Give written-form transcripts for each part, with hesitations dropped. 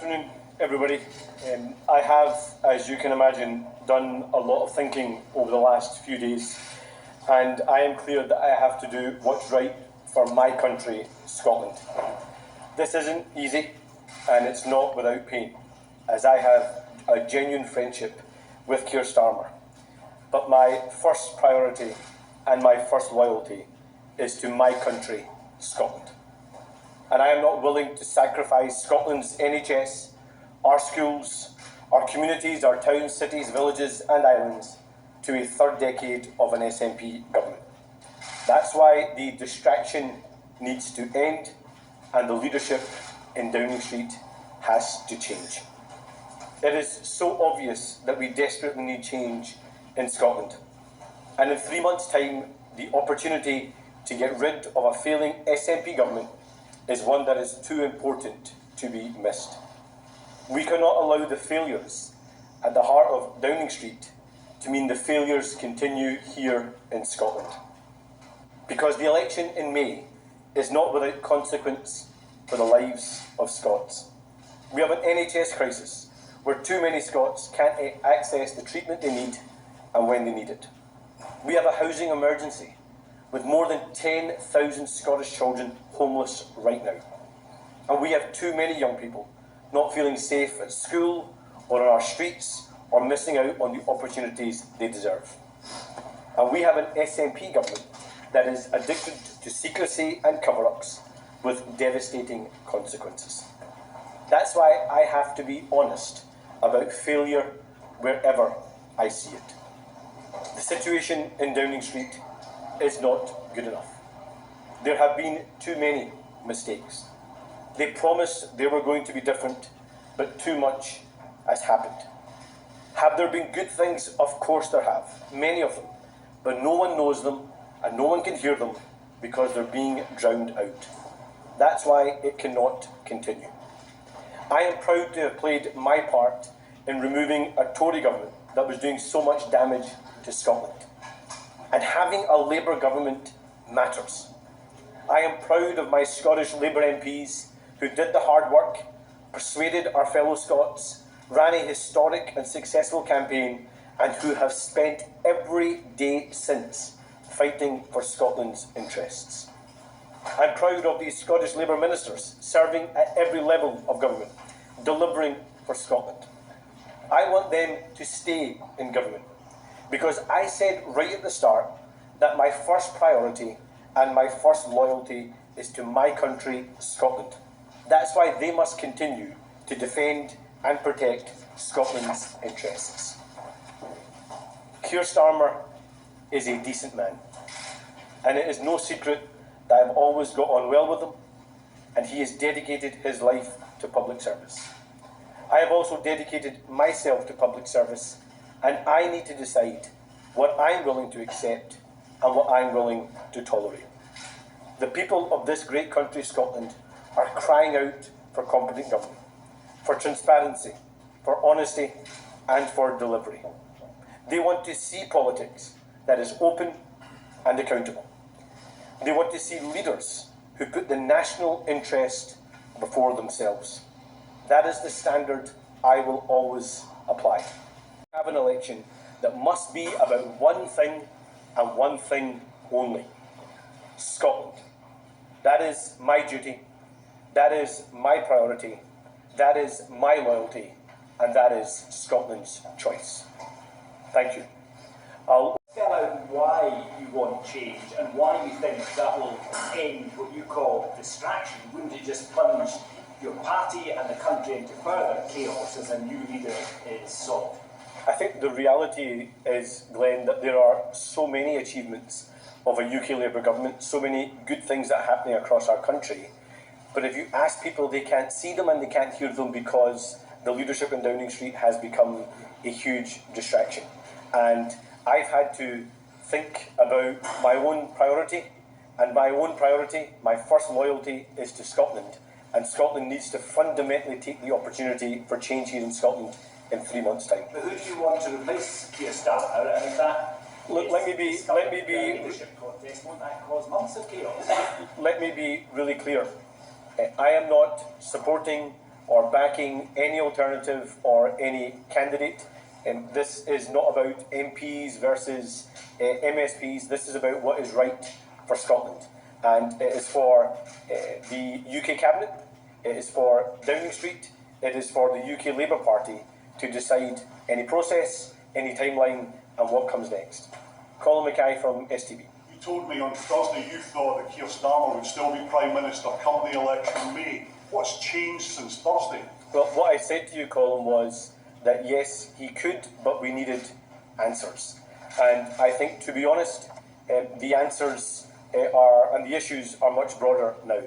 afternoon, everybody. I have, as you can imagine, done a lot of thinking over the last few days, and I am clear that I have to do what's right for my country, Scotland. This isn't easy, and it's not without pain, as I have a genuine friendship with Keir Starmer. But my first priority and my first loyalty is to my country, Scotland. And I am not willing to sacrifice Scotland's NHS, our schools, our communities, our towns, cities, villages and islands to a third decade of an SNP government. That's why the distraction needs to end and the leadership in Downing Street has to change. It is so obvious that we desperately need change in Scotland. And in 3 months' time, the opportunity to get rid of a failing SNP government is one that is too important to be missed. We cannot allow the failures at the heart of Downing Street to mean the failures continue here in Scotland. Because the election in May is not without consequence for the lives of Scots. We have an NHS crisis where too many Scots can't access the treatment they need and when they need it. We have a housing emergency with more than 10,000 Scottish children homeless right now. And we have too many young people not feeling safe at school or on our streets or missing out on the opportunities they deserve. And we have an SNP government that is addicted to secrecy and cover-ups with devastating consequences. That's why I have to be honest about failure wherever I see it. The situation in Downing Street is not good enough. There have been too many mistakes. They promised they were going to be different, but too much has happened. Have there been good things? Of course there have, many of them, but no one knows them and no one can hear them because they're being drowned out. That's why it cannot continue. I am proud to have played my part in removing a Tory government that was doing so much damage to Scotland. And having a Labour government matters. I am proud of my Scottish Labour MPs who did the hard work, persuaded our fellow Scots, ran a historic and successful campaign, and who have spent every day since fighting for Scotland's interests. I'm proud of these Scottish Labour ministers serving at every level of government, delivering for Scotland. I want them to stay in government, because I said right at the start that my first priority and my first loyalty is to my country, Scotland. That's why they must continue to defend and protect Scotland's interests. Keir Starmer is a decent man, and it is no secret that I've always got on well with him, and he has dedicated his life to public service. I have also dedicated myself to public service, and I need to decide what I'm willing to accept and what I'm willing to tolerate. The people of this great country, Scotland, are crying out for competent government, for transparency, for honesty, and for delivery. They want to see politics that is open and accountable. They want to see leaders who put the national interest before themselves. That is the standard I will always apply. We have an election that must be about one thing and one thing only: Scotland. That is my duty, that is my priority, that is my loyalty, and that is Scotland's choice. Thank you. I'll spell out why you want change and why you think that will end what you call distraction. Wouldn't it just plunge your party and the country into further chaos as a new leader is sought? I think the reality is, Glenn, that there are so many achievements of a UK Labour government, so many good things that are happening across our country. But if you ask people, they can't see them and they can't hear them because the leadership in Downing Street has become a huge distraction. And I've had to think about my own priority, and my own priority, my first loyalty, is to Scotland. And Scotland needs to fundamentally take the opportunity for change here in Scotland in 3 months' time. But who do you want to replace Keir Starmer? And if that let me be leadership contest, won't that cause months of chaos? Let me be really clear. I am not supporting or backing any alternative or any candidate. This is not about MPs versus MSPs. This is about what is right for Scotland. And it is for the UK Cabinet, it is for Downing Street, it is for the UK Labour Party to decide any process, any timeline, and what comes next. Colin Mackay from STV. You told me on Thursday you thought that Keir Starmer would still be Prime Minister come the election in May. What's changed since Thursday? Well, what I said to you, Colin, was that yes, he could, but we needed answers. And I think, to be honest, the answers and the issues are much broader now.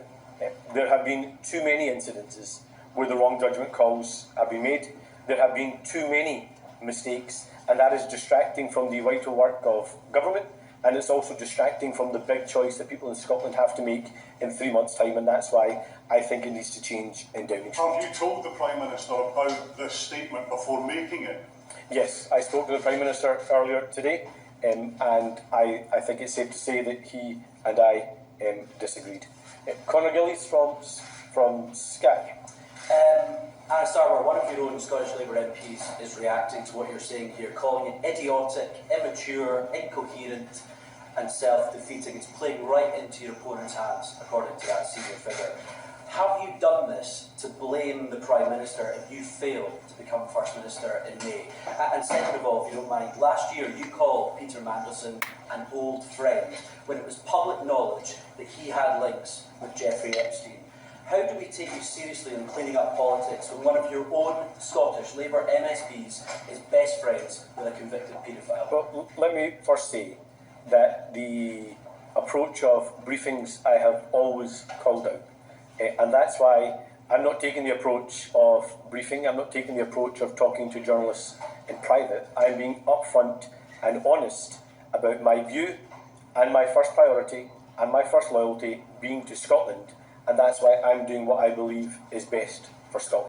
There have been too many incidences where the wrong judgment calls have been made. There have been too many mistakes, and that is distracting from the vital work of government, and it's also distracting from the big choice that people in Scotland have to make in 3 months' time, and that's why I think it needs to change in Downing Street. Have you told the Prime Minister about this statement before making it? Yes, I spoke to the Prime Minister earlier today, and I think it's safe to say that he and I disagreed. Conor Gillies from Sky. Anna Starmer, one of your own Scottish Labour MPs is reacting to what you're saying here, calling it idiotic, immature, incoherent and self-defeating. It's playing right into your opponent's hands, according to that senior figure. Have you done this to blame the Prime Minister if you failed to become First Minister in May? And second of all, if you don't mind, last year you called Peter Mandelson an old friend when it was public knowledge that he had links with Jeffrey Epstein. How do we take you seriously in cleaning up politics when one of your own Scottish Labour MSPs is best friends with a convicted paedophile? Well, let me first say that the approach of briefings I have always called out. And that's why I'm not taking the approach of briefing, I'm not taking the approach of talking to journalists in private. I'm being upfront and honest about my view and my first priority and my first loyalty being to Scotland. And that's why I'm doing what I believe is best for Scotland.